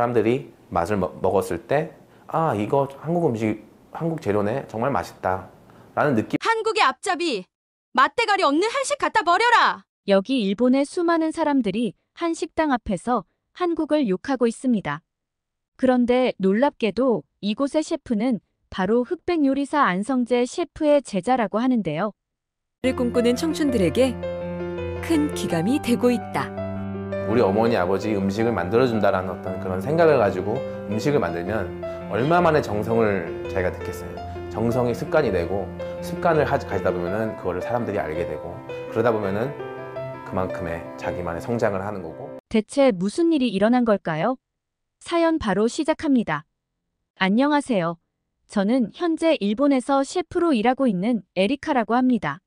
사람들이 맛을 먹었을 때, 아, 이거 한국 음식, 한국 재료네. 정말 맛있다. 라는 느낌. 한국의 앞잡이, 맛대가리 없는 한식 갖다 버려라! 여기 일본의 수많은 사람들이 한 식당 앞에서 한국을 욕하고 있습니다. 그런데 놀랍게도 이곳의 셰프는 바로 흑백 요리사 안성재 셰프의 제자라고 하는데요. 를 꿈꾸는 청춘들에게 큰 기감이 되고 있다. 우리 어머니, 아버지 음식을 만들어준다라는 어떤 그런 생각을 가지고 음식을 만들면 얼마만의 정성을 자기가 넣겠어요. 정성이 습관이 되고 습관을 가지다 보면은 그거를 사람들이 알게 되고 그러다 보면은 그만큼의 자기만의 성장을 하는 거고. 대체 무슨 일이 일어난 걸까요? 사연 바로 시작합니다. 안녕하세요. 저는 현재 일본에서 셰프로 일하고 있는 에리카라고 합니다.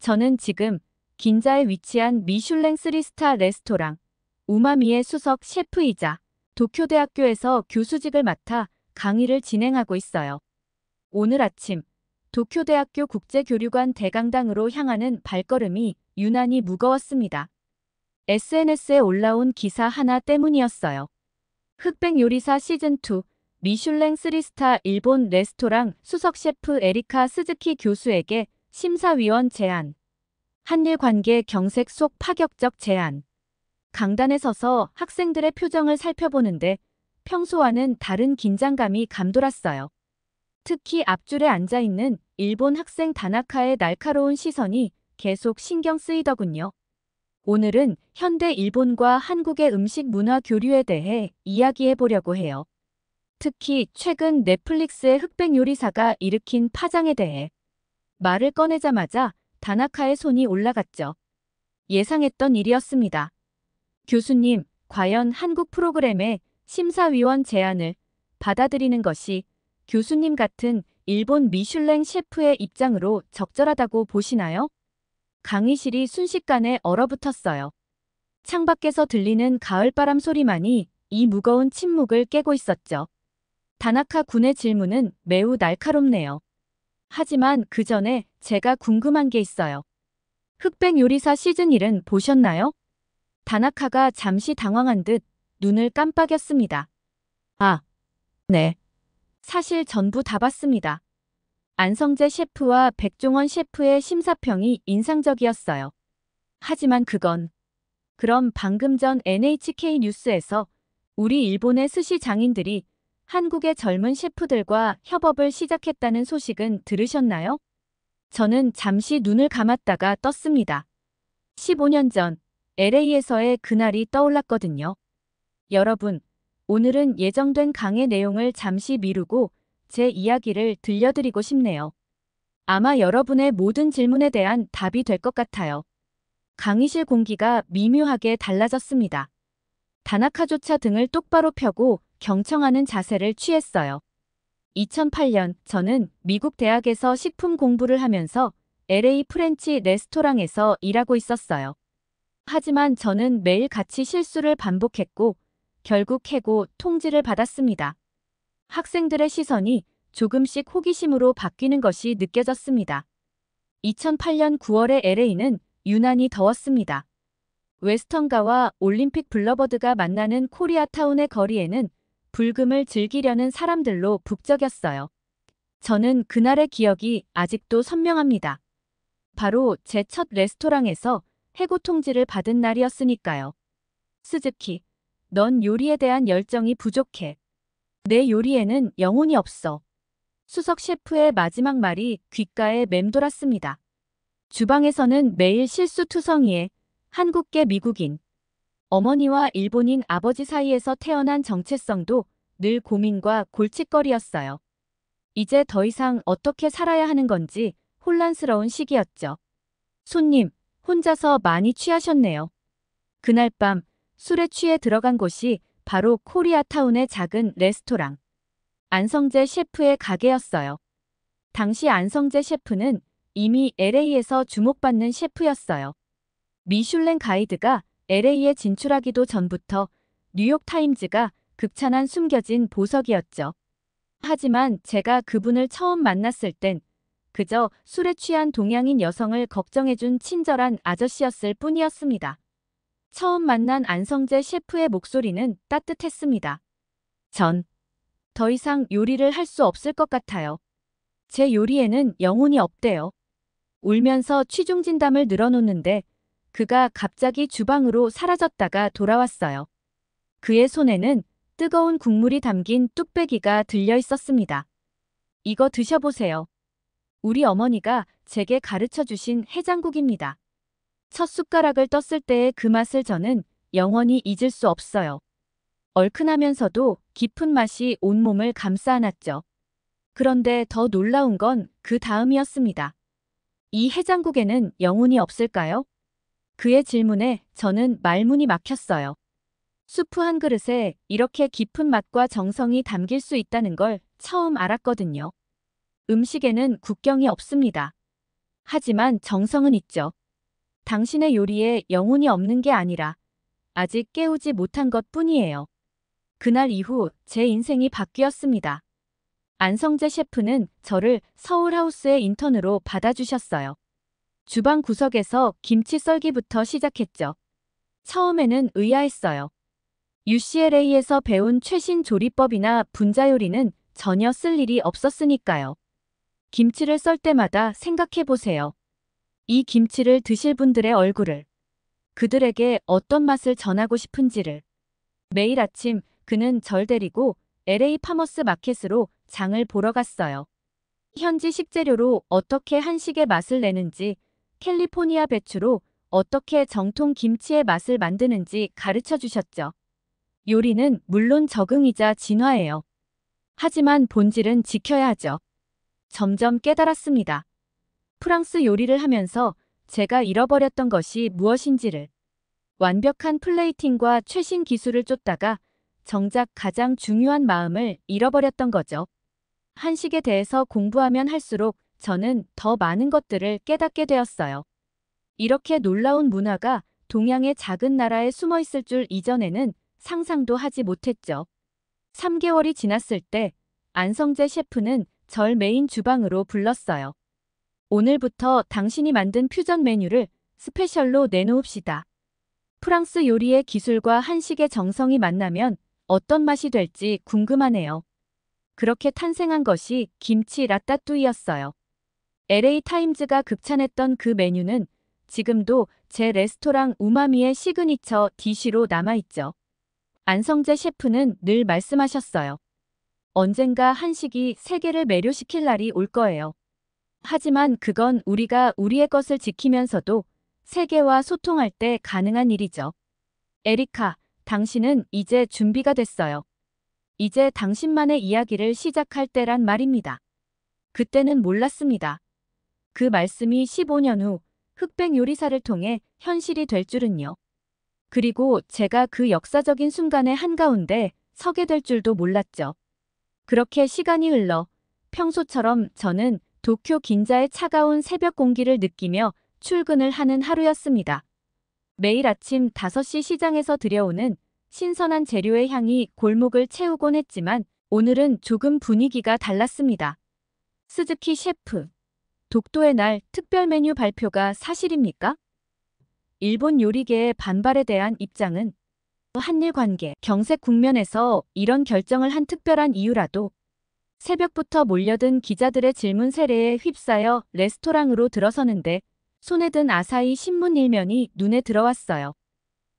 저는 지금 긴자에 위치한 미슐랭 3스타 레스토랑 우마미의 수석 셰프이자 도쿄대학교에서 교수직을 맡아 강의를 진행하고 있어요. 오늘 아침 도쿄대학교 국제교류관 대강당으로 향하는 발걸음이 유난히 무거웠습니다. SNS에 올라온 기사 하나 때문이었어요. 흑백 요리사 시즌2 미슐랭 3스타 일본 레스토랑 수석 셰프 에리카 스즈키 교수에게 심사위원 제안. 한일 관계 경색 속 파격적 제안. 강단에 서서 학생들의 표정을 살펴보는데 평소와는 다른 긴장감이 감돌았어요. 특히 앞줄에 앉아있는 일본 학생 다나카의 날카로운 시선이 계속 신경 쓰이더군요. 오늘은 현대 일본과 한국의 음식 문화 교류에 대해 이야기해 보려고 해요. 특히 최근 넷플릭스의 흑백 요리사가 일으킨 파장에 대해. 말을 꺼내자마자 다나카의 손이 올라갔죠. 예상했던 일이었습니다. 교수님, 과연 한국 프로그램의 심사위원 제안을 받아들이는 것이 교수님 같은 일본 미슐랭 셰프의 입장으로 적절하다고 보시나요? 강의실이 순식간에 얼어붙었어요. 창밖에서 들리는 가을바람 소리만이 이 무거운 침묵을 깨고 있었죠. 다나카 군의 질문은 매우 날카롭네요. 하지만 그 전에 제가 궁금한 게 있어요. 흑백 요리사 시즌1은 보셨나요? 다나카가 잠시 당황한 듯 눈을 깜빡였습니다. 아, 네. 사실 전부 다 봤습니다. 안성재 셰프와 백종원 셰프의 심사평이 인상적이었어요. 하지만 그럼 방금 전 NHK 뉴스에서 우리 일본의 스시 장인들이 한국의 젊은 셰프들과 협업을 시작했다는 소식은 들으셨나요? 저는 잠시 눈을 감았다가 떴습니다. 15년 전 LA에서의 그날이 떠올랐거든요. 여러분, 오늘은 예정된 강의 내용을 잠시 미루고 제 이야기를 들려드리고 싶네요. 아마 여러분의 모든 질문에 대한 답이 될 것 같아요. 강의실 공기가 미묘하게 달라졌습니다. 다나카조차 등을 똑바로 펴고 경청하는 자세를 취했어요. 2008년 저는 미국 대학에서 식품 공부를 하면서 LA 프렌치 레스토랑에서 일하고 있었어요. 하지만 저는 매일 같이 실수를 반복했고 결국 해고 통지를 받았습니다. 학생들의 시선이 조금씩 호기심으로 바뀌는 것이 느껴졌습니다. 2008년 9월의 LA는 유난히 더웠습니다. 웨스턴가와 올림픽 블러버드가 만나는 코리아타운의 거리에는 불금을 즐기려는 사람들로 북적였어요. 저는 그날의 기억이 아직도 선명합니다. 바로 제 첫 레스토랑에서 해고 통지를 받은 날이었으니까요. 스즈키, 넌 요리에 대한 열정이 부족해. 내 요리에는 영혼이 없어. 수석 셰프의 마지막 말이 귓가에 맴돌았습니다. 주방에서는 매일 실수투성이에 한국계 미국인, 어머니와 일본인 아버지 사이에서 태어난 정체성도 늘 고민과 골칫거리였어요. 이제 더 이상 어떻게 살아야 하는 건지 혼란스러운 시기였죠. 손님, 혼자서 많이 취하셨네요. 그날 밤 술에 취해 들어간 곳이 바로 코리아타운의 작은 레스토랑. 안성재 셰프의 가게였어요. 당시 안성재 셰프는 이미 LA에서 주목받는 셰프였어요. 미슐랭 가이드가 LA에 진출하기도 전부터 뉴욕타임즈가 극찬한 숨겨진 보석이었죠. 하지만 제가 그분을 처음 만났을 땐 그저 술에 취한 동양인 여성을 걱정해준 친절한 아저씨였을 뿐이었습니다. 처음 만난 안성재 셰프의 목소리는 따뜻했습니다. 전 더 이상 요리를 할 수 없을 것 같아요. 제 요리에는 영혼이 없대요. 울면서 취중 진담을 늘어놓는데 그가 갑자기 주방으로 사라졌다가 돌아왔어요. 그의 손에는 뜨거운 국물이 담긴 뚝배기가 들려 있었습니다. 이거 드셔보세요. 우리 어머니가 제게 가르쳐 주신 해장국입니다. 첫 숟가락을 떴을 때의 그 맛을 저는 영원히 잊을 수 없어요. 얼큰하면서도 깊은 맛이 온몸을 감싸 안았죠. 그런데 더 놀라운 건 그 다음이었습니다. 이 해장국에는 영혼이 없을까요? 그의 질문에 저는 말문이 막혔어요. 수프 한 그릇에 이렇게 깊은 맛과 정성이 담길 수 있다는 걸 처음 알았거든요. 음식에는 국경이 없습니다. 하지만 정성은 있죠. 당신의 요리에 영혼이 없는 게 아니라 아직 깨우지 못한 것 뿐이에요. 그날 이후 제 인생이 바뀌었습니다. 안성재 셰프는 저를 서울하우스의 인턴으로 받아주셨어요. 주방 구석에서 김치 썰기부터 시작했죠. 처음에는 의아했어요. UCLA에서 배운 최신 조리법이나 분자 요리는 전혀 쓸 일이 없었으니까요. 김치를 썰 때마다 생각해보세요. 이 김치를 드실 분들의 얼굴을, 그들에게 어떤 맛을 전하고 싶은지를. 매일 아침 그는 절 데리고 LA 파머스 마켓으로 장을 보러 갔어요. 현지 식재료로 어떻게 한식의 맛을 내는지, 캘리포니아 배추로 어떻게 정통 김치의 맛을 만드는지 가르쳐 주셨죠. 요리는 물론 적응이자 진화예요. 하지만 본질은 지켜야 하죠. 점점 깨달았습니다. 프랑스 요리를 하면서 제가 잃어버렸던 것이 무엇인지를. 완벽한 플레이팅과 최신 기술을 쫓다가 정작 가장 중요한 마음을 잃어버렸던 거죠. 한식에 대해서 공부하면 할수록 저는 더 많은 것들을 깨닫게 되었어요. 이렇게 놀라운 문화가 동양의 작은 나라에 숨어 있을 줄 이전에는 상상도 하지 못했죠. 3개월이 지났을 때 안성재 셰프는 절 메인 주방으로 불렀어요. 오늘부터 당신이 만든 퓨전 메뉴를 스페셜로 내놓읍시다. 프랑스 요리의 기술과 한식의 정성이 만나면 어떤 맛이 될지 궁금하네요. 그렇게 탄생한 것이 김치 라따뚜이였어요. LA 타임즈가 극찬했던 그 메뉴는 지금도 제 레스토랑 우마미의 시그니처 디쉬로 남아있죠. 안성재 셰프는 늘 말씀하셨어요. 언젠가 한식이 세계를 매료시킬 날이 올 거예요. 하지만 그건 우리가 우리의 것을 지키면서도 세계와 소통할 때 가능한 일이죠. 에리카, 당신은 이제 준비가 됐어요. 이제 당신만의 이야기를 시작할 때란 말입니다. 그때는 몰랐습니다. 그 말씀이 15년 후 흑백 요리사를 통해 현실이 될 줄은요. 그리고 제가 그 역사적인 순간의 한가운데 서게 될 줄도 몰랐죠. 그렇게 시간이 흘러 평소처럼 저는 도쿄 긴자의 차가운 새벽 공기를 느끼며 출근을 하는 하루였습니다. 매일 아침 5시 시장에서 들여오는 신선한 재료의 향이 골목을 채우곤 했지만 오늘은 조금 분위기가 달랐습니다. 스즈키 셰프, 독도의 날 특별 메뉴 발표가 사실입니까? 일본 요리계의 반발에 대한 입장은 한일 관계, 경색 국면에서 이런 결정을 한 특별한 이유라도 새벽부터 몰려든 기자들의 질문 세례에 휩싸여 레스토랑으로 들어서는데 손에 든 아사히 신문 일면이 눈에 들어왔어요.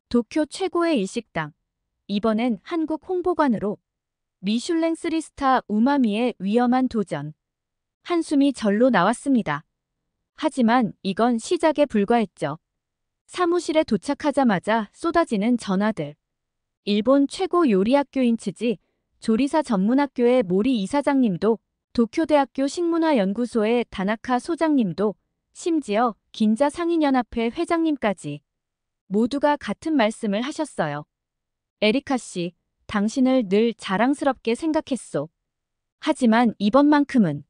도쿄 최고의 일식당, 이번엔 한국 홍보관으로 미슐랭 3스타 우마미의 위험한 도전. 한숨이 절로 나왔습니다. 하지만 이건 시작에 불과했죠. 사무실에 도착하자마자 쏟아지는 전화들. 일본 최고 요리학교인 츠지 조리사 전문학교의 모리 이사장님도, 도쿄대학교 식문화연구소의 다나카 소장님도, 심지어 긴자 상인연합회 회장님까지 모두가 같은 말씀을 하셨어요. 에리카 씨, 당신을 늘 자랑스럽게 생각했소. 하지만 이번만큼은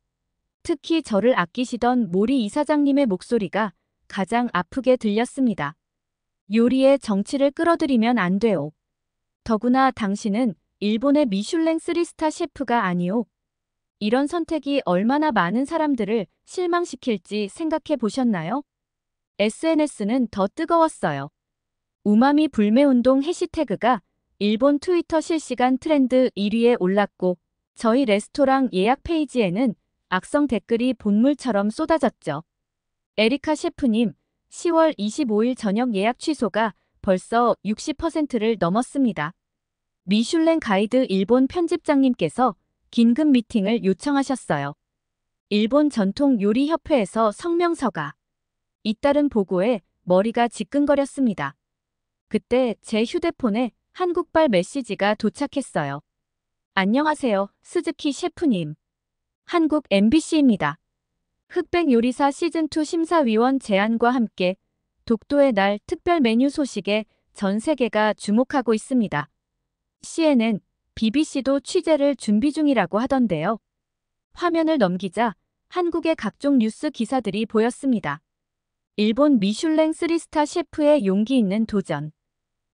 특히 저를 아끼시던 모리 이사장님의 목소리가 가장 아프게 들렸습니다. 요리의 정치를 끌어들이면 안 돼요. 더구나 당신은 일본의 미슐랭 3스타 셰프가 아니오. 이런 선택이 얼마나 많은 사람들을 실망시킬지 생각해 보셨나요? SNS는 더 뜨거웠어요. 우마미 불매운동 해시태그가 일본 트위터 실시간 트렌드 1위에 올랐고 저희 레스토랑 예약 페이지에는 악성 댓글이 본물처럼 쏟아졌죠. 에리카 셰프님, 10월 25일 저녁 예약 취소가 벌써 60%를 넘었습니다. 미슐랭 가이드 일본 편집장님께서 긴급 미팅을 요청하셨어요. 일본 전통 요리 협회에서 성명서가 잇따른 보고에 머리가 지끈거렸습니다. 그때 제 휴대폰에 한국발 메시지가 도착했어요. 안녕하세요, 스즈키 셰프님. 한국 MBC입니다. 흑백 요리사 시즌2 심사위원 제안과 함께 독도의 날 특별 메뉴 소식에 전 세계가 주목하고 있습니다. CNN, BBC도 취재를 준비 중이라고 하던데요. 화면을 넘기자 한국의 각종 뉴스 기사들이 보였습니다. 일본 미슐랭 3스타 셰프의 용기 있는 도전.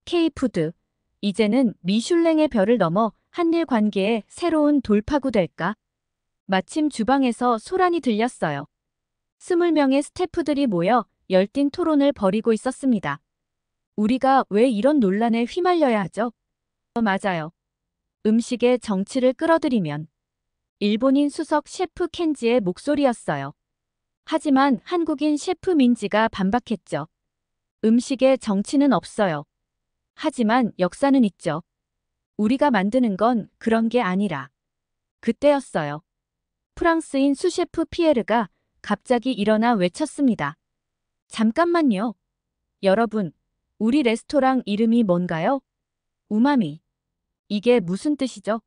K푸드, 이제는 미슐랭의 별을 넘어 한일 관계에 새로운 돌파구 될까? 마침 주방에서 소란이 들렸어요. 20명의 스태프들이 모여 열띤 토론을 벌이고 있었습니다. 우리가 왜 이런 논란에 휘말려야 하죠? 맞아요. 음식의 정치를 끌어들이면 일본인 수석 셰프 켄지의 목소리였어요. 하지만 한국인 셰프 민지가 반박했죠. 음식에 정치는 없어요. 하지만 역사는 있죠. 우리가 만드는 건 그런 게 아니라. 그때였어요. 프랑스인 수셰프 피에르가 갑자기 일어나 외쳤습니다. 잠깐만요. 여러분, 우리 레스토랑 이름이 뭔가요? 우마미. 이게 무슨 뜻이죠?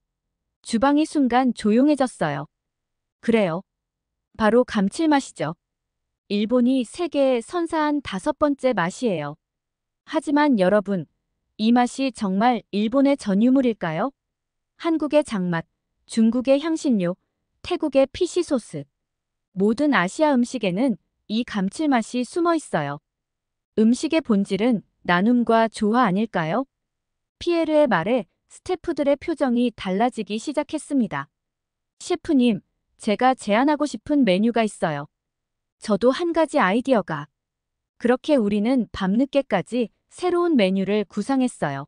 주방이 순간 조용해졌어요. 그래요. 바로 감칠맛이죠. 일본이 세계에 선사한 5번째 맛이에요. 하지만 여러분, 이 맛이 정말 일본의 전유물일까요? 한국의 장맛, 중국의 향신료, 태국의 피시소스. 모든 아시아 음식에는 이 감칠맛이 숨어 있어요. 음식의 본질은 나눔과 조화 아닐까요? 피에르의 말에 스태프들의 표정이 달라지기 시작했습니다. 셰프님, 제가 제안하고 싶은 메뉴가 있어요. 저도 한 가지 아이디어가. 그렇게 우리는 밤늦게까지 새로운 메뉴를 구상했어요.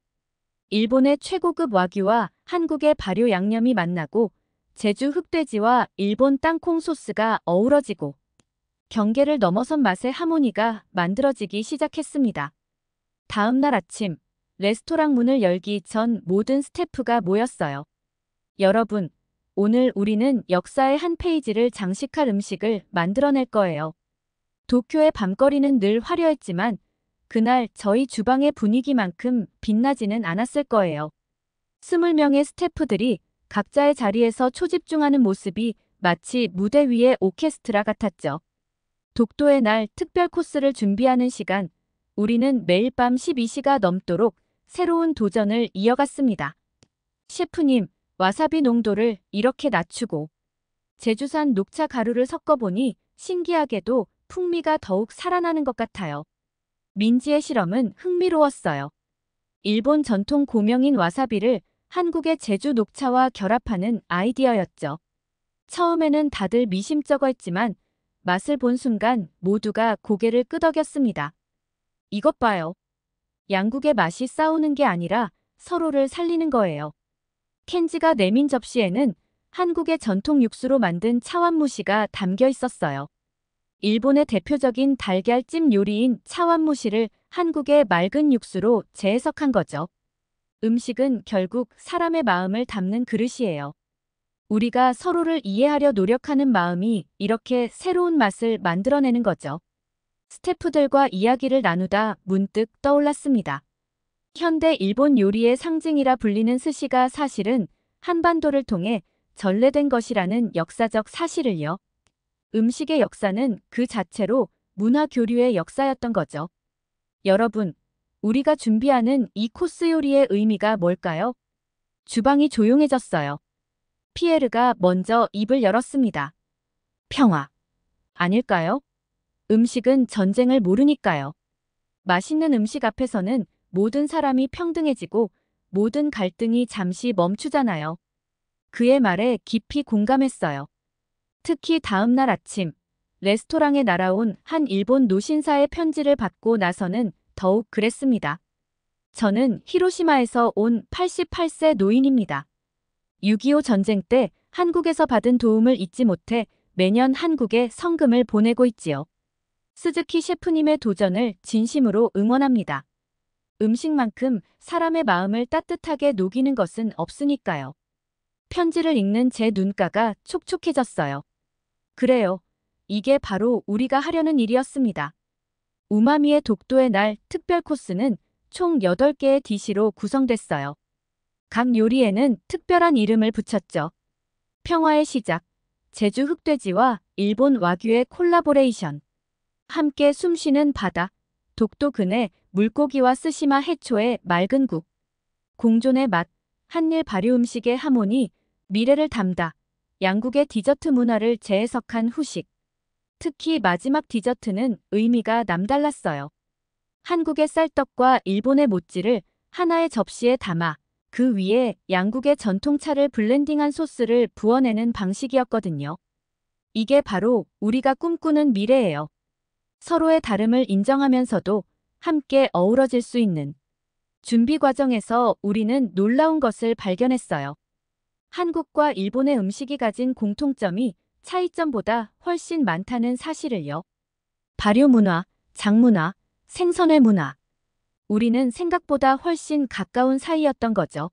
일본의 최고급 와규와 한국의 발효 양념이 만나고 제주 흑돼지와 일본 땅콩 소스가 어우러지고 경계를 넘어선 맛의 하모니가 만들어지기 시작했습니다. 다음 날 아침, 레스토랑 문을 열기 전 모든 스태프가 모였어요. 여러분, 오늘 우리는 역사의 한 페이지를 장식할 음식을 만들어낼 거예요. 도쿄의 밤거리는 늘 화려했지만 그날 저희 주방의 분위기만큼 빛나지는 않았을 거예요. 20명의 스태프들이 각자의 자리에서 초집중하는 모습이 마치 무대 위의 오케스트라 같았죠. 독도의 날 특별 코스를 준비하는 시간, 우리는 매일 밤 12시가 넘도록 새로운 도전을 이어갔습니다. 셰프님, 와사비 농도를 이렇게 낮추고 제주산 녹차 가루를 섞어보니 신기하게도 풍미가 더욱 살아나는 것 같아요. 민지의 실험은 흥미로웠어요. 일본 전통 고명인 와사비를 한국의 제주 녹차와 결합하는 아이디어였죠. 처음에는 다들 미심쩍어했지만 맛을 본 순간 모두가 고개를 끄덕였습니다. 이것 봐요. 양국의 맛이 싸우는 게 아니라 서로를 살리는 거예요. 켄지가 내민 접시에는 한국의 전통 육수로 만든 차완무시가 담겨 있었어요. 일본의 대표적인 달걀찜 요리인 차완무시를 한국의 맑은 육수로 재해석한 거죠. 음식은 결국 사람의 마음을 담는 그릇이에요. 우리가 서로를 이해하려 노력하는 마음이 이렇게 새로운 맛을 만들어내는 거죠. 스태프들과 이야기를 나누다 문득 떠올랐습니다. 현대 일본 요리의 상징이라 불리는 스시가 사실은 한반도를 통해 전래된 것이라는 역사적 사실을요. 음식의 역사는 그 자체로 문화 교류의 역사였던 거죠. 여러분, 우리가 준비하는 이 코스 요리의 의미가 뭘까요? 주방이 조용해졌어요. 피에르가 먼저 입을 열었습니다. 평화. 아닐까요? 음식은 전쟁을 모르니까요. 맛있는 음식 앞에서는 모든 사람이 평등해지고 모든 갈등이 잠시 멈추잖아요. 그의 말에 깊이 공감했어요. 특히 다음 날 아침, 레스토랑에 날아온 한 일본 노신사의 편지를 받고 나서는 더욱 그랬습니다. 저는 히로시마에서 온 88세 노인입니다. 6.25 전쟁 때 한국에서 받은 도움을 잊지 못해 매년 한국에 성금을 보내고 있지요. 스즈키 셰프님의 도전을 진심으로 응원합니다. 음식만큼 사람의 마음을 따뜻하게 녹이는 것은 없으니까요. 편지를 읽는 제 눈가가 촉촉해졌어요. 그래요. 이게 바로 우리가 하려는 일이었습니다. 우마미의 독도의 날 특별 코스는 총 8개의 디시로 구성됐어요. 각 요리에는 특별한 이름을 붙였죠. 평화의 시작, 제주 흑돼지와 일본 와규의 콜라보레이션. 함께 숨쉬는 바다, 독도 근해 물고기와 스시마 해초의 맑은 국. 공존의 맛, 한일 발효 음식의 하모니, 미래를 담다. 양국의 디저트 문화를 재해석한 후식. 특히 마지막 디저트는 의미가 남달랐어요. 한국의 쌀떡과 일본의 모찌를 하나의 접시에 담아 그 위에 양국의 전통차를 블렌딩한 소스를 부어내는 방식이었거든요. 이게 바로 우리가 꿈꾸는 미래예요. 서로의 다름을 인정하면서도 함께 어우러질 수 있는. 준비 과정에서 우리는 놀라운 것을 발견했어요. 한국과 일본의 음식이 가진 공통점이 차이점보다 훨씬 많다는 사실을요. 발효 문화, 장문화, 생선회 문화. 우리는 생각보다 훨씬 가까운 사이였던 거죠.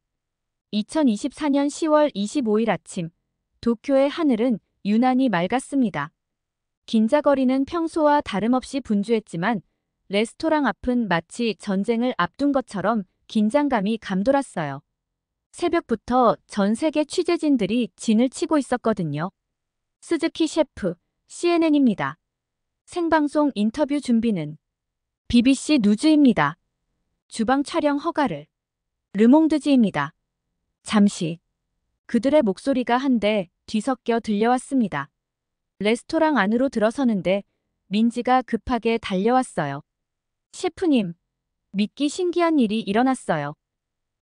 2024년 10월 25일 아침, 도쿄의 하늘은 유난히 맑았습니다. 긴자거리는 평소와 다름없이 분주했지만 레스토랑 앞은 마치 전쟁을 앞둔 것처럼 긴장감이 감돌았어요. 새벽부터 전 세계 취재진들이 진을 치고 있었거든요. 스즈키 셰프, CNN입니다. 생방송 인터뷰 준비는 BBC 누즈입니다. 주방 촬영 허가를 르몽드지입니다. 잠시 그들의 목소리가 한데 뒤섞여 들려왔습니다. 레스토랑 안으로 들어서는데 민지가 급하게 달려왔어요. 셰프님, 믿기 신기한 일이 일어났어요.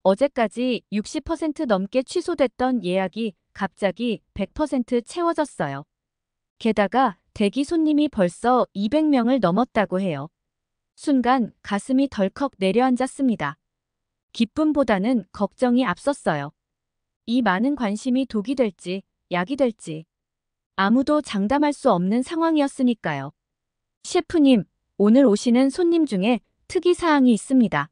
어제까지 60% 넘게 취소됐던 예약이 갑자기 100% 채워졌어요. 게다가 대기 손님이 벌써 200명을 넘었다고 해요. 순간 가슴이 덜컥 내려앉았습니다. 기쁨보다는 걱정이 앞섰어요. 이 많은 관심이 독이 될지 약이 될지 아무도 장담할 수 없는 상황이었으니까요. 셰프님, 오늘 오시는 손님 중에 특이사항이 있습니다.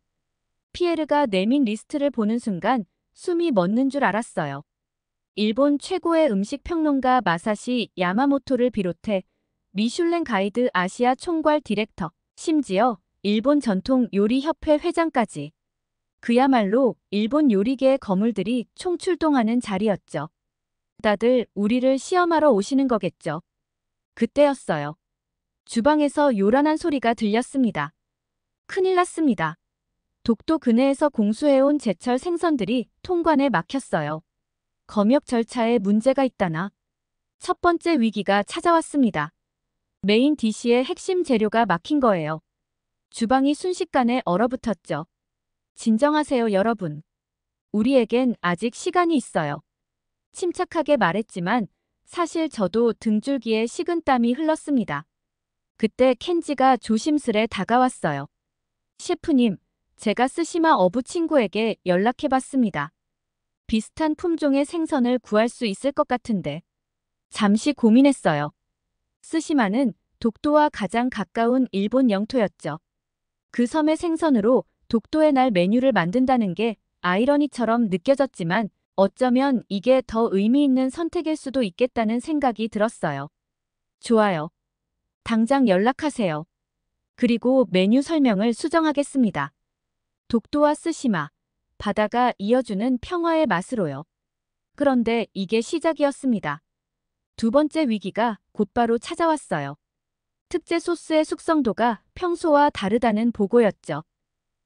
피에르가 내민 리스트를 보는 순간 숨이 멎는 줄 알았어요. 일본 최고의 음식 평론가 마사시 야마모토를 비롯해 미슐랭 가이드 아시아 총괄 디렉터, 심지어 일본 전통 요리협회 회장까지. 그야말로 일본 요리계의 거물들이 총출동하는 자리였죠. 다들 우리를 시험하러 오시는 거겠죠. 그때였어요. 주방에서 요란한 소리가 들렸습니다. 큰일 났습니다. 독도 근해에서 공수해온 제철 생선들이 통관에 막혔어요. 검역 절차에 문제가 있다나. 첫 번째 위기가 찾아왔습니다. 메인 디시의 핵심 재료가 막힌 거예요. 주방이 순식간에 얼어붙었죠. 진정하세요, 여러분. 우리에겐 아직 시간이 있어요. 침착하게 말했지만 사실 저도 등줄기에 식은땀이 흘렀습니다. 그때 켄지가 조심스레 다가왔어요. 셰프님, 제가 스시마 어부 친구에게 연락해봤습니다. 비슷한 품종의 생선을 구할 수 있을 것 같은데. 잠시 고민했어요. 스시마는 독도와 가장 가까운 일본 영토였죠. 그 섬의 생선으로 독도의 날 메뉴를 만든다는 게 아이러니처럼 느껴졌지만 어쩌면 이게 더 의미 있는 선택일 수도 있겠다는 생각이 들었어요. 좋아요. 당장 연락하세요. 그리고 메뉴 설명을 수정하겠습니다. 독도와 스시마, 바다가 이어주는 평화의 맛으로요. 그런데 이게 시작이었습니다. 두 번째 위기가 곧바로 찾아왔어요. 특제 소스의 숙성도가 평소와 다르다는 보고였죠.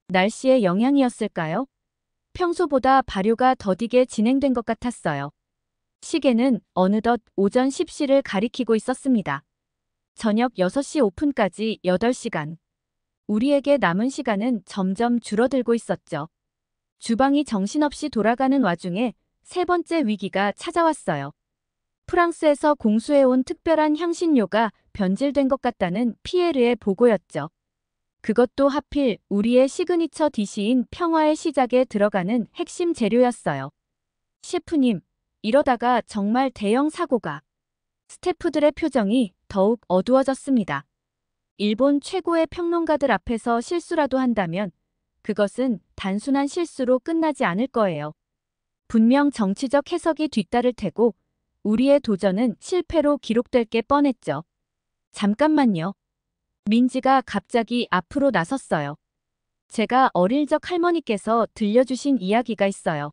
날씨의 영향이었을까요? 평소보다 발효가 더디게 진행된 것 같았어요. 시계는 어느덧 오전 10시를 가리키고 있었습니다. 저녁 6시 오픈까지 8시간. 우리에게 남은 시간은 점점 줄어들고 있었죠. 주방이 정신없이 돌아가는 와중에 세 번째 위기가 찾아왔어요. 프랑스에서 공수해온 특별한 향신료가 변질된 것 같다는 피에르의 보고였죠. 그것도 하필 우리의 시그니처 디시인 평화의 시작에 들어가는 핵심 재료였어요. 셰프님, 이러다가 정말 대형 사고가. 스태프들의 표정이 더욱 어두워졌습니다. 일본 최고의 평론가들 앞에서 실수라도 한다면 그것은 단순한 실수로 끝나지 않을 거예요. 분명 정치적 해석이 뒤따를 테고 우리의 도전은 실패로 기록될 게 뻔했죠. 잠깐만요. 민지가 갑자기 앞으로 나섰어요. 제가 어릴 적 할머니께서 들려주신 이야기가 있어요.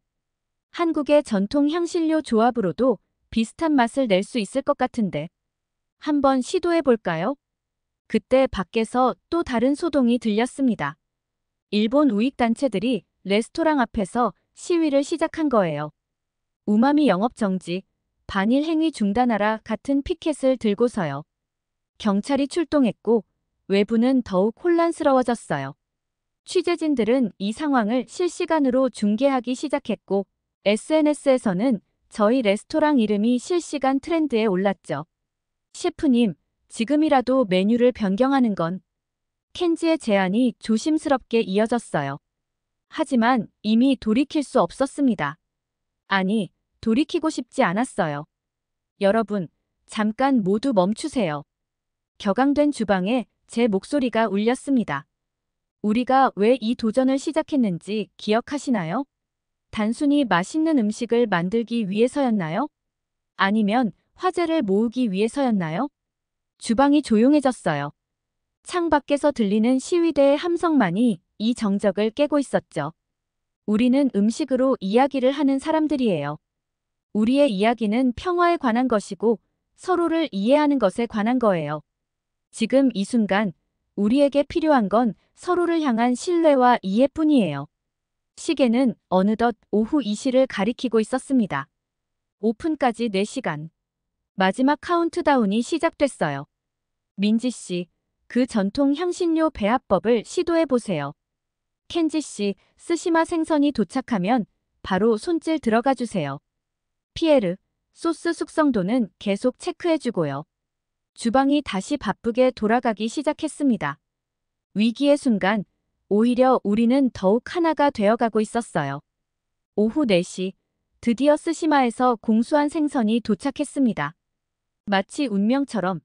한국의 전통 향신료 조합으로도 비슷한 맛을 낼 수 있을 것 같은데 한번 시도해 볼까요? 그때 밖에서 또 다른 소동이 들렸습니다. 일본 우익단체들이 레스토랑 앞에서 시위를 시작한 거예요. 우마미 영업 정지, 반일 행위 중단하라 같은 피켓을 들고서요. 경찰이 출동했고 외부는 더욱 혼란스러워졌어요. 취재진들은 이 상황을 실시간으로 중계하기 시작했고 SNS에서는 저희 레스토랑 이름이 실시간 트렌드에 올랐죠. 셰프님, 지금이라도 메뉴를 변경하는 건. 켄지의 제안이 조심스럽게 이어졌어요. 하지만 이미 돌이킬 수 없었습니다. 아니, 돌이키고 싶지 않았어요. 여러분, 잠깐 모두 멈추세요. 격앙된 주방에 제 목소리가 울렸습니다. 우리가 왜 이 도전을 시작했는지 기억하시나요? 단순히 맛있는 음식을 만들기 위해서였나요? 아니면 화제를 모으기 위해서였나요? 주방이 조용해졌어요. 창 밖에서 들리는 시위대의 함성만이 이 정적을 깨고 있었죠. 우리는 음식으로 이야기를 하는 사람들이에요. 우리의 이야기는 평화에 관한 것이고 서로를 이해하는 것에 관한 거예요. 지금 이 순간 우리에게 필요한 건 서로를 향한 신뢰와 이해뿐이에요. 시계는 어느덧 오후 2시를 가리키고 있었습니다. 오픈까지 4시간. 마지막 카운트다운이 시작됐어요. 민지 씨, 그 전통 향신료 배합법을 시도해 보세요. 켄지 씨, 스시마 생선이 도착하면 바로 손질 들어가 주세요. 피에르, 소스 숙성도는 계속 체크해 주고요. 주방이 다시 바쁘게 돌아가기 시작했습니다. 위기의 순간, 오히려 우리는 더욱 하나가 되어가고 있었어요. 오후 4시, 드디어 스시마에서 공수한 생선이 도착했습니다. 마치 운명처럼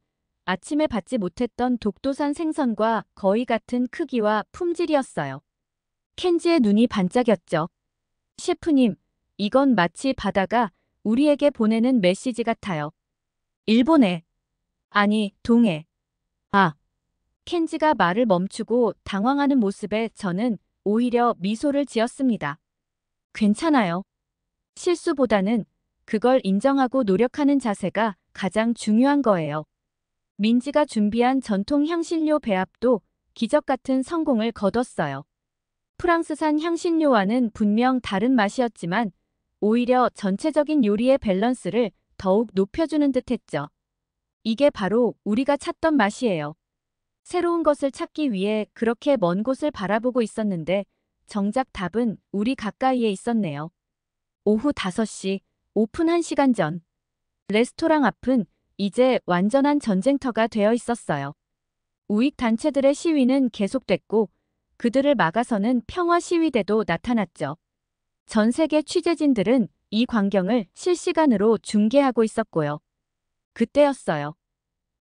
아침에 받지 못했던 독도산 생선과 거의 같은 크기와 품질이었어요. 켄지의 눈이 반짝였죠. 셰프님, 이건 마치 바다가 우리에게 보내는 메시지 같아요. 일본에, 아니, 동해. 아. 켄지가 말을 멈추고 당황하는 모습에 저는 오히려 미소를 지었습니다. 괜찮아요. 실수보다는 그걸 인정하고 노력하는 자세가 가장 중요한 거예요. 민지가 준비한 전통 향신료 배합도 기적 같은 성공을 거뒀어요. 프랑스산 향신료와는 분명 다른 맛이었지만 오히려 전체적인 요리의 밸런스를 더욱 높여주는 듯했죠. 이게 바로 우리가 찾던 맛이에요. 새로운 것을 찾기 위해 그렇게 먼 곳을 바라보고 있었는데 정작 답은 우리 가까이에 있었네요. 오후 5시, 오픈 1시간 전. 레스토랑 앞은 이제 완전한 전쟁터가 되어 있었어요. 우익 단체들의 시위는 계속됐고 그들을 막아서는 평화 시위대도 나타났죠. 전 세계 취재진들은 이 광경을 실시간으로 중계하고 있었고요. 그때였어요.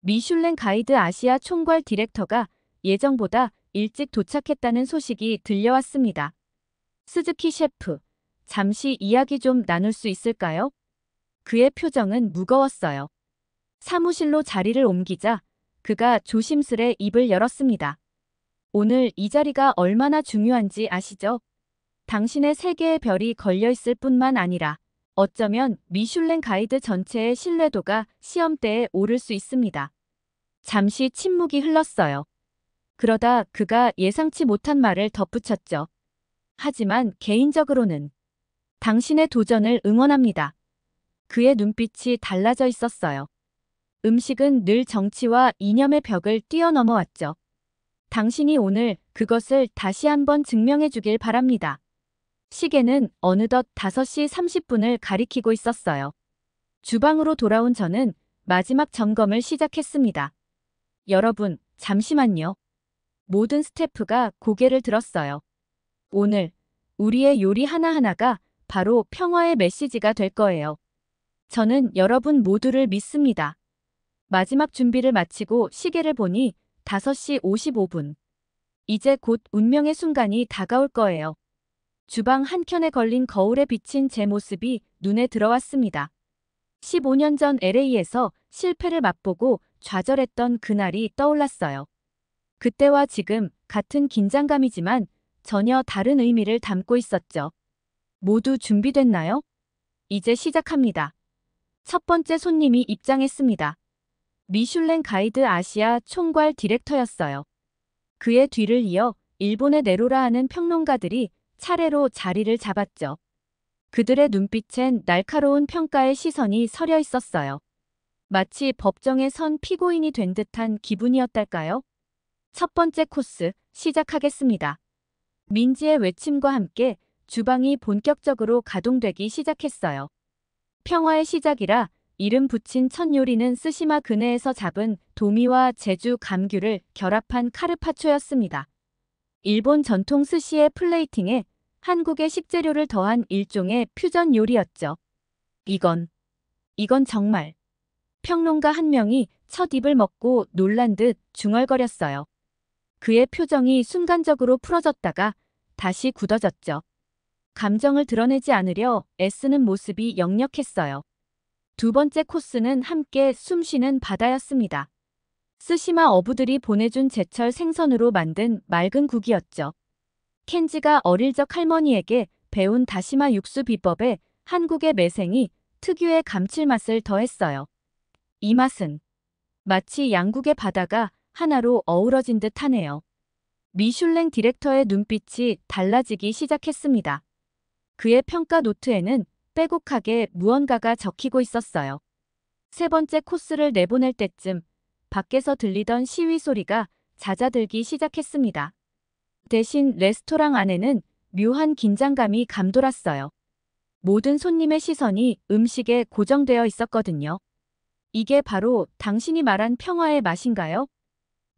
미슐랭 가이드 아시아 총괄 디렉터가 예정보다 일찍 도착했다는 소식이 들려왔습니다. 스즈키 셰프, 잠시 이야기 좀 나눌 수 있을까요? 그의 표정은 무거웠어요. 사무실로 자리를 옮기자 그가 조심스레 입을 열었습니다. 오늘 이 자리가 얼마나 중요한지 아시죠? 당신의 3개의 별이 걸려있을 뿐만 아니라 어쩌면 미슐랭 가이드 전체의 신뢰도가 시험대에 오를 수 있습니다. 잠시 침묵이 흘렀어요. 그러다 그가 예상치 못한 말을 덧붙였죠. 하지만 개인적으로는 당신의 도전을 응원합니다. 그의 눈빛이 달라져 있었어요. 음식은 늘 정치와 이념의 벽을 뛰어넘어왔죠. 당신이 오늘 그것을 다시 한번 증명해 주길 바랍니다. 시계는 어느덧 5시 30분을 가리키고 있었어요. 주방으로 돌아온 저는 마지막 점검을 시작했습니다. 여러분, 잠시만요. 모든 스태프가 고개를 들었어요. 오늘 우리의 요리 하나하나가 바로 평화의 메시지가 될 거예요. 저는 여러분 모두를 믿습니다. 마지막 준비를 마치고 시계를 보니 5시 55분. 이제 곧 운명의 순간이 다가올 거예요. 주방 한켠에 걸린 거울에 비친 제 모습이 눈에 들어왔습니다. 15년 전 LA에서 실패를 맛보고 좌절했던 그날이 떠올랐어요. 그때와 지금 같은 긴장감이지만 전혀 다른 의미를 담고 있었죠. 모두 준비됐나요? 이제 시작합니다. 첫 번째 손님이 입장했습니다. 미슐랭 가이드 아시아 총괄 디렉터였어요. 그의 뒤를 이어 일본의 네로라 하는 평론가들이 차례로 자리를 잡았죠. 그들의 눈빛엔 날카로운 평가의 시선이 서려 있었어요. 마치 법정에 선 피고인이 된 듯한 기분이었달까요? 첫 번째 코스 시작하겠습니다. 민지의 외침과 함께 주방이 본격적으로 가동되기 시작했어요. 평화의 시작이라 이름 붙인 첫 요리는 쓰시마 근해에서 잡은 도미와 제주 감귤을 결합한 카르파초였습니다. 일본 전통 스시의 플레이팅에 한국의 식재료를 더한 일종의 퓨전 요리였죠. 이건 정말. 평론가 한 명이 첫 입을 먹고 놀란 듯 중얼거렸어요. 그의 표정이 순간적으로 풀어졌다가 다시 굳어졌죠. 감정을 드러내지 않으려 애쓰는 모습이 역력했어요. 두 번째 코스는 함께 숨쉬는 바다였습니다. 스시마 어부들이 보내준 제철 생선으로 만든 맑은 국이었죠. 켄지가 어릴 적 할머니에게 배운 다시마 육수 비법에 한국의 매생이 특유의 감칠맛을 더했어요. 이 맛은 마치 양국의 바다가 하나로 어우러진 듯 하네요. 미슐랭 디렉터의 눈빛이 달라지기 시작했습니다. 그의 평가 노트에는 빼곡하게 무언가가 적히고 있었어요. 세 번째 코스를 내보낼 때쯤 밖에서 들리던 시위 소리가 잦아들기 시작했습니다. 대신 레스토랑 안에는 묘한 긴장감이 감돌았어요. 모든 손님의 시선이 음식에 고정되어 있었거든요. 이게 바로 당신이 말한 평화의 맛인가요?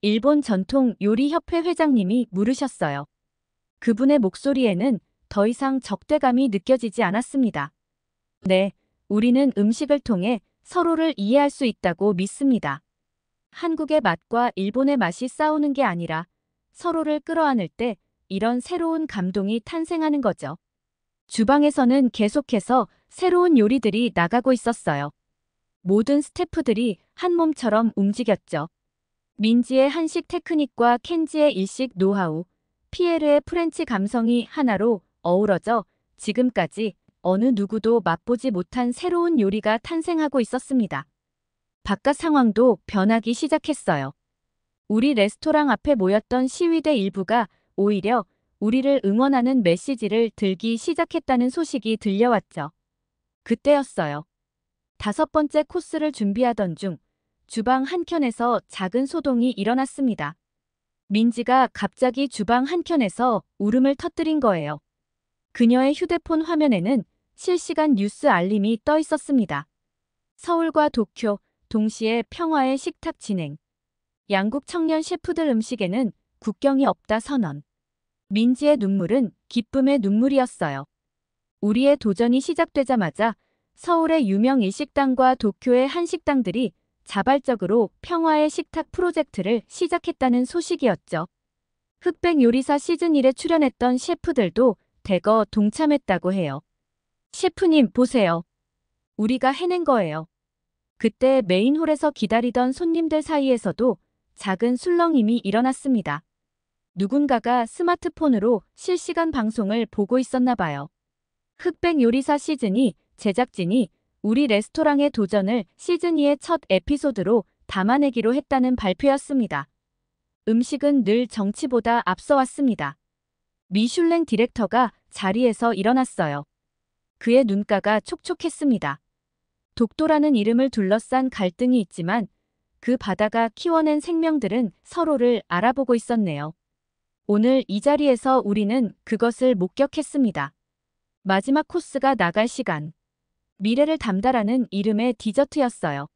일본 전통 요리협회 회장님이 물으셨어요. 그분의 목소리에는 더 이상 적대감이 느껴지지 않았습니다. 네, 우리는 음식을 통해 서로를 이해할 수 있다고 믿습니다. 한국의 맛과 일본의 맛이 싸우는 게 아니라 서로를 끌어안을 때 이런 새로운 감동이 탄생하는 거죠. 주방에서는 계속해서 새로운 요리들이 나가고 있었어요. 모든 스태프들이 한 몸처럼 움직였죠. 민지의 한식 테크닉과 켄지의 일식 노하우, 피에르의 프렌치 감성이 하나로 어우러져 지금까지 어느 누구도 맛보지 못한 새로운 요리가 탄생하고 있었습니다. 바깥 상황도 변하기 시작했어요. 우리 레스토랑 앞에 모였던 시위대 일부가 오히려 우리를 응원하는 메시지를 들기 시작했다는 소식이 들려왔죠. 그때였어요. 다섯 번째 코스를 준비하던 중 주방 한켠에서 작은 소동이 일어났습니다. 민지가 갑자기 주방 한켠에서 울음을 터뜨린 거예요. 그녀의 휴대폰 화면에는 실시간 뉴스 알림이 떠 있었습니다. 서울과 도쿄, 동시에 평화의 식탁 진행. 양국 청년 셰프들 음식에는 국경이 없다 선언. 민지의 눈물은 기쁨의 눈물이었어요. 우리의 도전이 시작되자마자 서울의 유명 일식당과 도쿄의 한식당들이 자발적으로 평화의 식탁 프로젝트를 시작했다는 소식이었죠. 흑백 요리사 시즌1에 출연했던 셰프들도 대거 동참했다고 해요. 셰프님, 보세요. 우리가 해낸 거예요. 그때 메인홀에서 기다리던 손님들 사이에서도 작은 술렁임이 일어났습니다. 누군가가 스마트폰으로 실시간 방송을 보고 있었나 봐요. 흑백 요리사 시즌2 제작진이 우리 레스토랑의 도전을 시즌2의 첫 에피소드로 담아내기로 했다는 발표였습니다. 음식은 늘 정치보다 앞서왔습니다. 미슐랭 디렉터가 자리에서 일어났어요. 그의 눈가가 촉촉했습니다. 독도라는 이름을 둘러싼 갈등이 있지만 그 바다가 키워낸 생명들은 서로를 알아보고 있었네요. 오늘 이 자리에서 우리는 그것을 목격했습니다. 마지막 코스가 나갈 시간. 미래를 담다라는 이름의 디저트였어요.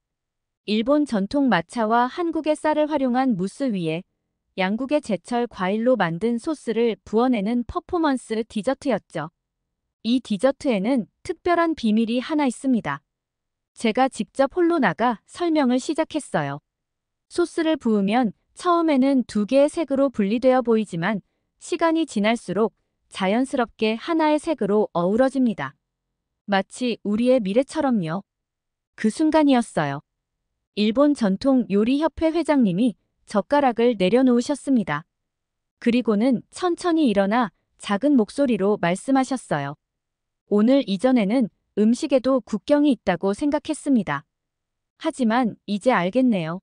일본 전통 마차와 한국의 쌀을 활용한 무스 위에 양국의 제철 과일로 만든 소스를 부어내는 퍼포먼스 디저트였죠. 이 디저트에는 특별한 비밀이 하나 있습니다. 제가 직접 홀로 나가 설명을 시작했어요. 소스를 부으면 처음에는 두 개의 색으로 분리되어 보이지만 시간이 지날수록 자연스럽게 하나의 색으로 어우러집니다. 마치 우리의 미래처럼요. 그 순간이었어요. 일본 전통 요리협회 회장님이 젓가락을 내려놓으셨습니다. 그리고는 천천히 일어나 작은 목소리로 말씀하셨어요. 오늘 이전에는 음식에도 국경이 있다고 생각했습니다. 하지만 이제 알겠네요.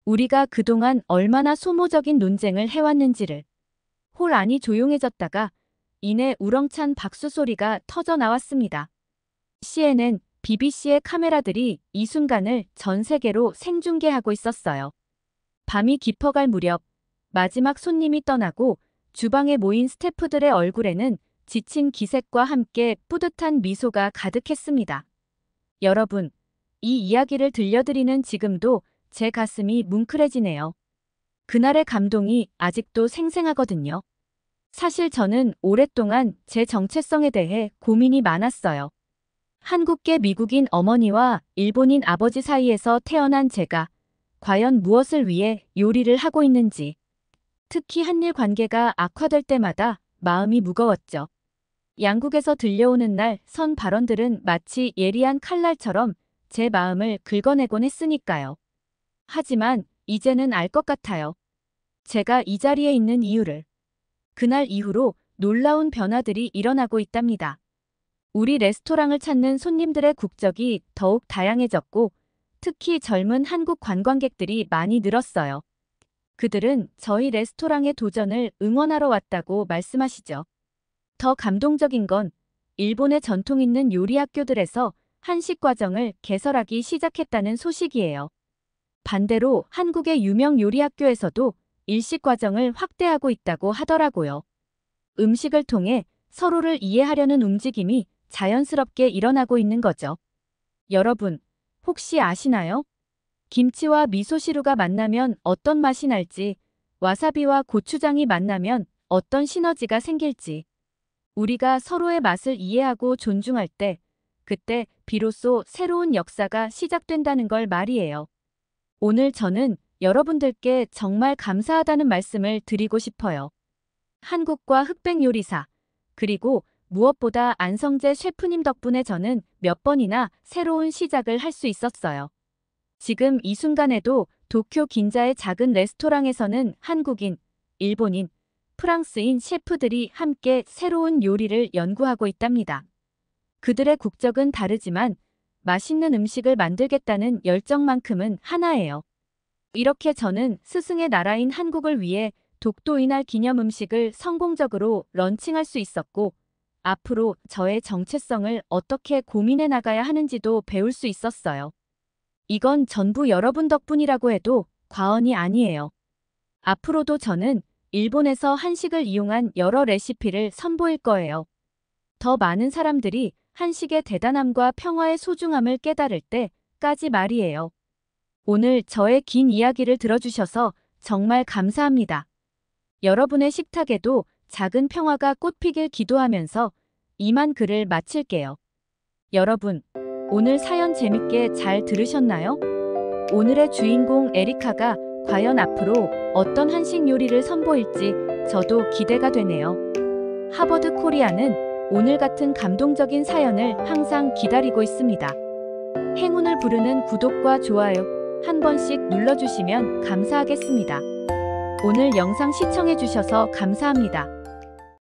우리가 그동안 얼마나 소모적인 논쟁을 해왔는지를. 홀 안이 조용해졌다가 이내 우렁찬 박수 소리가 터져 나왔습니다. CNN, BBC의 카메라들이 이 순간을 전 세계로 생중계하고 있었어요. 밤이 깊어갈 무렵 마지막 손님이 떠나고 주방에 모인 스태프들의 얼굴에는 지친 기색과 함께 뿌듯한 미소가 가득했습니다. 여러분, 이 이야기를 들려드리는 지금도 제 가슴이 뭉클해지네요. 그날의 감동이 아직도 생생하거든요. 사실 저는 오랫동안 제 정체성에 대해 고민이 많았어요. 한국계 미국인 어머니와 일본인 아버지 사이에서 태어난 제가 과연 무엇을 위해 요리를 하고 있는지, 특히 한일 관계가 악화될 때마다 마음이 무거웠죠. 양국에서 들려오는 날 선 발언들은 마치 예리한 칼날처럼 제 마음을 긁어내곤 했으니까요. 하지만 이제는 알 것 같아요. 제가 이 자리에 있는 이유를. 그날 이후로 놀라운 변화들이 일어나고 있답니다. 우리 레스토랑을 찾는 손님들의 국적이 더욱 다양해졌고 특히 젊은 한국 관광객들이 많이 늘었어요. 그들은 저희 레스토랑의 도전을 응원하러 왔다고 말씀하시죠. 더 감동적인 건 일본의 전통 있는 요리 학교들에서 한식 과정을 개설하기 시작했다는 소식이에요. 반대로 한국의 유명 요리 학교에서도 일식 과정을 확대하고 있다고 하더라고요. 음식을 통해 서로를 이해하려는 움직임이 자연스럽게 일어나고 있는 거죠. 여러분, 혹시 아시나요? 김치와 미소시루가 만나면 어떤 맛이 날지, 와사비와 고추장이 만나면 어떤 시너지가 생길지. 우리가 서로의 맛을 이해하고 존중할 때, 그때 비로소 새로운 역사가 시작된다는 걸 말이에요. 오늘 저는 여러분들께 정말 감사하다는 말씀을 드리고 싶어요. 한국과 흑백 요리사, 그리고 무엇보다 안성재 셰프님 덕분에 저는 몇 번이나 새로운 시작을 할 수 있었어요. 지금 이 순간에도 도쿄 긴자의 작은 레스토랑에서는 한국인, 일본인, 프랑스인 셰프들이 함께 새로운 요리를 연구하고 있답니다. 그들의 국적은 다르지만 맛있는 음식을 만들겠다는 열정만큼은 하나예요. 이렇게 저는 스승의 나라인 한국을 위해 독도 이날 기념 음식을 성공적으로 런칭할 수 있었고 앞으로 저의 정체성을 어떻게 고민해 나가야 하는지도 배울 수 있었어요. 이건 전부 여러분 덕분이라고 해도 과언이 아니에요. 앞으로도 저는 일본에서 한식을 이용한 여러 레시피를 선보일 거예요. 더 많은 사람들이 한식의 대단함과 평화의 소중함을 깨달을 때까지 말이에요. 오늘 저의 긴 이야기를 들어주셔서 정말 감사합니다. 여러분의 식탁에도 작은 평화가 꽃피길 기도하면서 이만 글을 마칠게요. 여러분, 오늘 사연 재밌게 잘 들으셨나요? 오늘의 주인공 에리카가 과연 앞으로 어떤 한식 요리를 선보일지 저도 기대가 되네요. 하버드 코리아는 오늘 같은 감동적인 사연을 항상 기다리고 있습니다. 행운을 부르는 구독과 좋아요 한 번씩 눌러주시면 감사하겠습니다. 오늘 영상 시청해주셔서 감사합니다.